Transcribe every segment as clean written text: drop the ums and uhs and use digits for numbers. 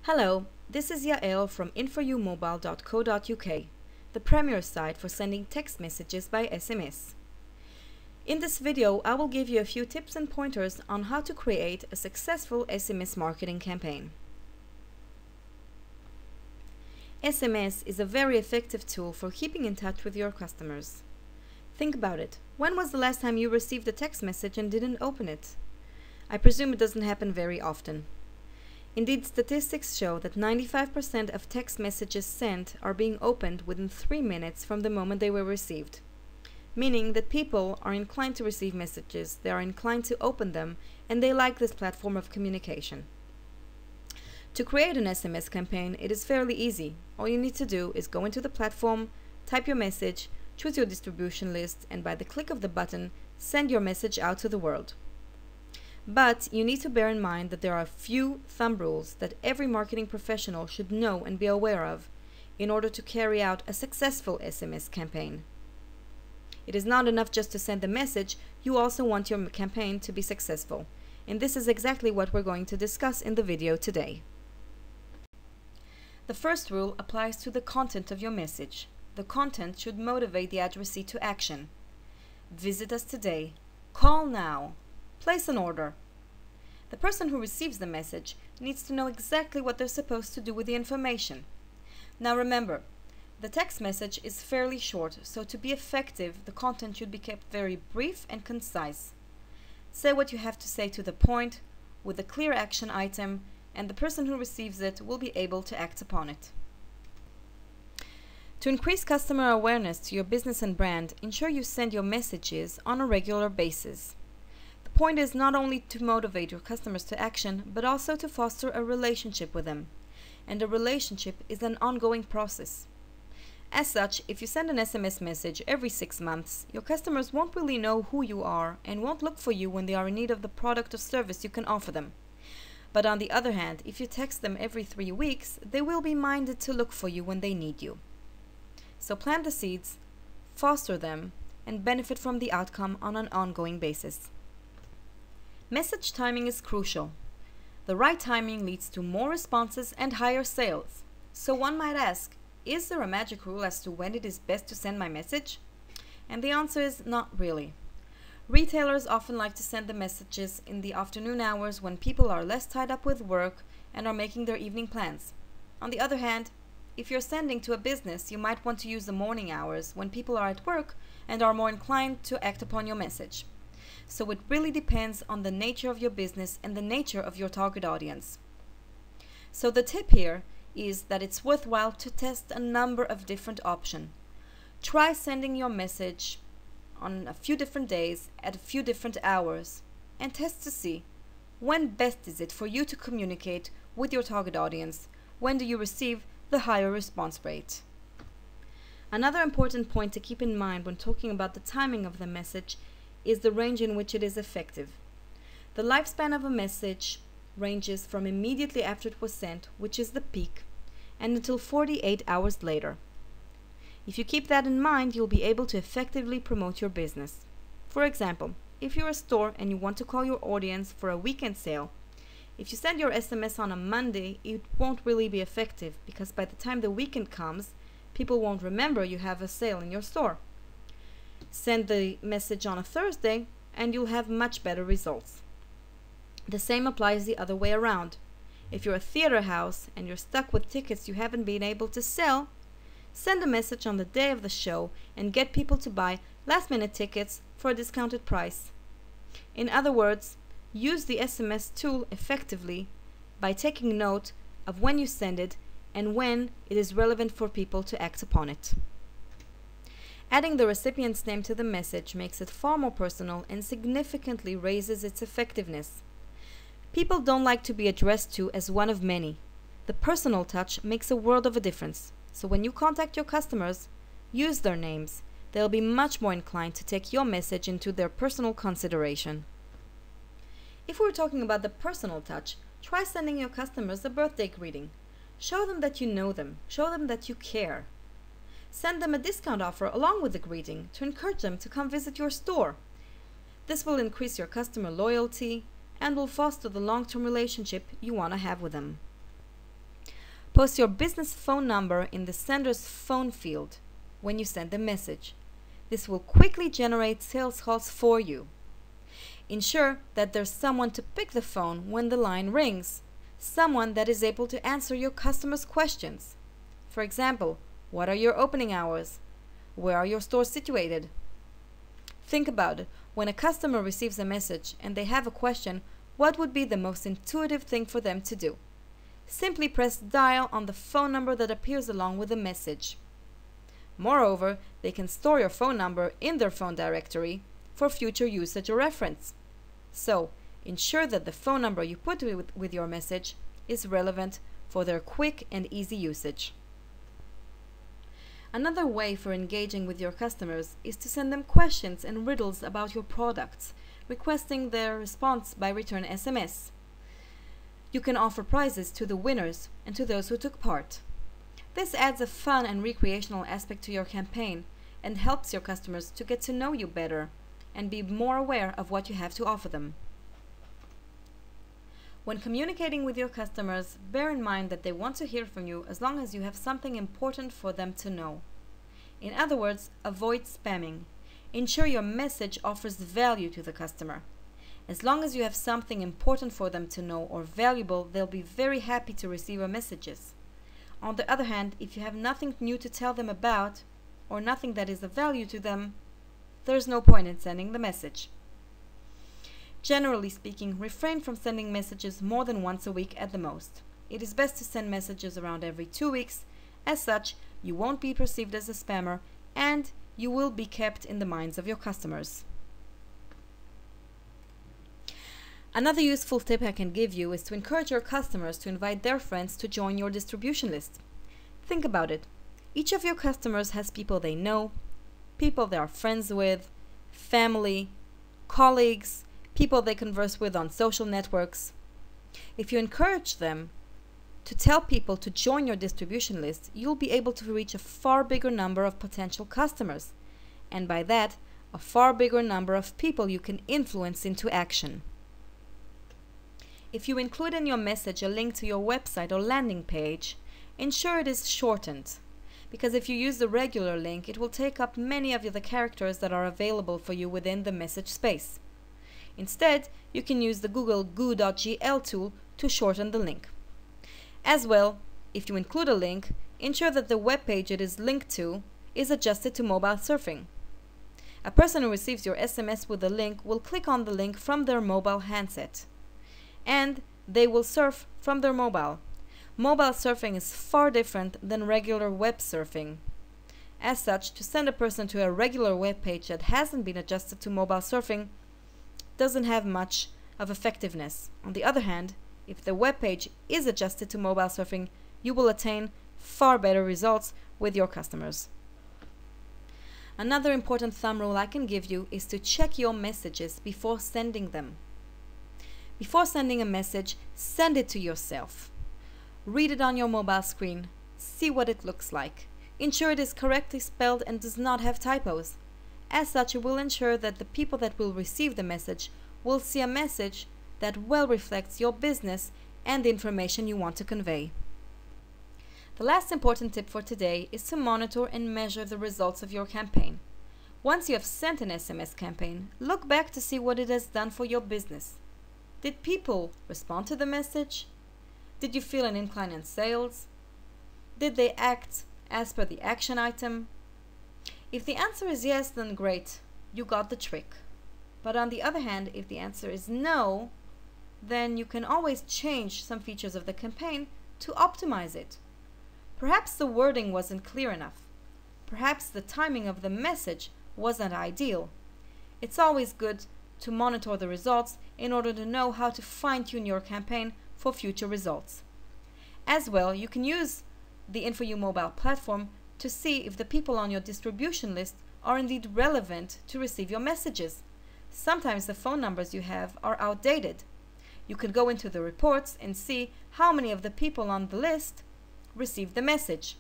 Hello, this is Yael from infoumobile.co.uk, the premier site for sending text messages by SMS. In this video, I will give you a few tips and pointers on how to create a successful SMS marketing campaign. SMS is a very effective tool for keeping in touch with your customers. Think about it. When was the last time you received a text message and didn't open it? I presume it doesn't happen very often. Indeed, statistics show that 95% of text messages sent are being opened within 3 minutes from the moment they were received, meaning that people are inclined to receive messages, they are inclined to open them, and they like this platform of communication. To create an SMS campaign, it is fairly easy. All you need to do is go into the platform, type your message, choose your distribution list, and by the click of the button, send your message out to the world. But you need to bear in mind that there are a few thumb rules that every marketing professional should know and be aware of in order to carry out a successful SMS campaign. It is not enough just to send the message, you also want your campaign to be successful. And this is exactly what we're going to discuss in the video today. The first rule applies to the content of your message. The content should motivate the addressee to action. Visit us today. Call now. Place an order. The person who receives the message needs to know exactly what they're supposed to do with the information. Now remember, the text message is fairly short, so to be effective, the content should be kept very brief and concise. Say what you have to say to the point, with a clear action item, and the person who receives it will be able to act upon it. To increase customer awareness to your business and brand, ensure you send your messages on a regular basis. The point is not only to motivate your customers to action, but also to foster a relationship with them. And a relationship is an ongoing process. As such, if you send an SMS message every 6 months, your customers won't really know who you are and won't look for you when they are in need of the product or service you can offer them. But on the other hand, if you text them every 3 weeks, they will be minded to look for you when they need you. So plant the seeds, foster them, and benefit from the outcome on an ongoing basis. Message timing is crucial. The right timing leads to more responses and higher sales. So one might ask, is there a magic rule as to when it is best to send my message? And the answer is not really. Retailers often like to send the messages in the afternoon hours when people are less tied up with work and are making their evening plans. On the other hand, if you're sending to a business, you might want to use the morning hours when people are at work and are more inclined to act upon your message. So it really depends on the nature of your business and the nature of your target audience. So the tip here is that it's worthwhile to test a number of different options. Try sending your message on a few different days at a few different hours and test to see when best is it for you to communicate with your target audience. When do you receive the higher response rate? Another important point to keep in mind when talking about the timing of the message is the range in which it is effective. The lifespan of a message ranges from immediately after it was sent, which is the peak, and until 48 hours later. If you keep that in mind, you'll be able to effectively promote your business. For example, if you're a store and you want to call your audience for a weekend sale, if you send your SMS on a Monday, it won't really be effective because by the time the weekend comes, people won't remember you have a sale in your store. Send the message on a Thursday and you'll have much better results. The same applies the other way around. If you're a theater house and you're stuck with tickets you haven't been able to sell, send a message on the day of the show and get people to buy last-minute tickets for a discounted price. In other words, use the SMS tool effectively by taking note of when you send it and when it is relevant for people to act upon it. Adding the recipient's name to the message makes it far more personal and significantly raises its effectiveness. People don't like to be addressed to as one of many. The personal touch makes a world of a difference. So when you contact your customers, use their names. They'll be much more inclined to take your message into their personal consideration. If we're talking about the personal touch, try sending your customers a birthday greeting. Show them that you know them. Show them that you care. Send them a discount offer along with the greeting to encourage them to come visit your store. This will increase your customer loyalty and will foster the long-term relationship you want to have with them. Post your business phone number in the sender's phone field when you send the message. This will quickly generate sales calls for you. Ensure that there's someone to pick the phone when the line rings, someone that is able to answer your customers' questions. For example, what are your opening hours? Where are your stores situated? Think about it. When a customer receives a message and they have a question, what would be the most intuitive thing for them to do? Simply press dial on the phone number that appears along with the message. Moreover, they can store your phone number in their phone directory for future usage or reference. So, ensure that the phone number you put with your message is relevant for their quick and easy usage. Another way for engaging with your customers is to send them questions and riddles about your products, requesting their response by return SMS. You can offer prizes to the winners and to those who took part. This adds a fun and recreational aspect to your campaign and helps your customers to get to know you better and be more aware of what you have to offer them. When communicating with your customers, bear in mind that they want to hear from you as long as you have something important for them to know. In other words, avoid spamming. Ensure your message offers value to the customer. As long as you have something important for them to know or valuable, they'll be very happy to receive your messages. On the other hand, if you have nothing new to tell them about, or nothing that is of value to them, there's no point in sending the message. Generally speaking, refrain from sending messages more than once a week at the most. It is best to send messages around every 2 weeks. As such, you won't be perceived as a spammer and you will be kept in the minds of your customers. Another useful tip I can give you is to encourage your customers to invite their friends to join your distribution list. Think about it. Each of your customers has people they know, people they are friends with, family, colleagues, people they converse with on social networks. If you encourage them to tell people to join your distribution list, you'll be able to reach a far bigger number of potential customers, and by that, a far bigger number of people you can influence into action. If you include in your message a link to your website or landing page, ensure it is shortened, because if you use the regular link, it will take up many of the characters that are available for you within the message space. Instead, you can use the Google goo.gl tool to shorten the link. As well, if you include a link, ensure that the web page it is linked to is adjusted to mobile surfing. A person who receives your SMS with a link will click on the link from their mobile handset, and they will surf from their mobile. Mobile surfing is far different than regular web surfing. As such, to send a person to a regular web page that hasn't been adjusted to mobile surfing doesn't have much of effectiveness. On the other hand, if the web page is adjusted to mobile surfing, you will attain far better results with your customers. Another important thumb rule I can give you is to check your messages before sending them. Before sending a message, send it to yourself. Read it on your mobile screen. See what it looks like. Ensure it is correctly spelled and does not have typos. As such, it will ensure that the people that will receive the message will see a message that well reflects your business and the information you want to convey. The last important tip for today is to monitor and measure the results of your campaign. Once you have sent an SMS campaign, look back to see what it has done for your business. Did people respond to the message? Did you feel an incline in sales? Did they act as per the action item? If the answer is yes, then great, you got the trick. But on the other hand, if the answer is no, then you can always change some features of the campaign to optimize it. Perhaps the wording wasn't clear enough. Perhaps the timing of the message wasn't ideal. It's always good to monitor the results in order to know how to fine-tune your campaign for future results. As well, you can use the InfoU mobile platform to see if the people on your distribution list are indeed relevant to receive your messages. Sometimes the phone numbers you have are outdated. You could go into the reports and see how many of the people on the list received the message.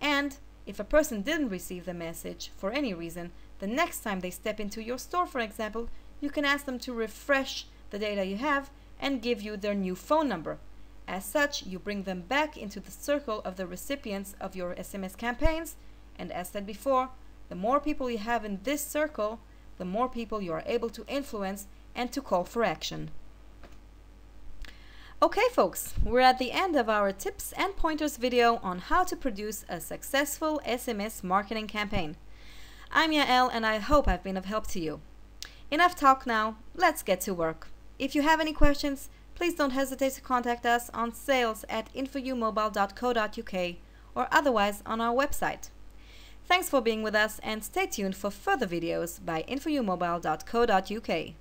And if a person didn't receive the message for any reason, the next time they step into your store, for example, you can ask them to refresh the data you have and give you their new phone number. As such, you bring them back into the circle of the recipients of your SMS campaigns, and as said before, the more people you have in this circle, the more people you are able to influence and to call for action. Okay folks, we're at the end of our tips and pointers video on how to produce a successful SMS marketing campaign. I'm Yael and I hope I've been of help to you. Enough talk now, let's get to work. If you have any questions, please don't hesitate to contact us on sales@infoumobile.co.uk or otherwise on our website. Thanks for being with us and stay tuned for further videos by infoumobile.co.uk.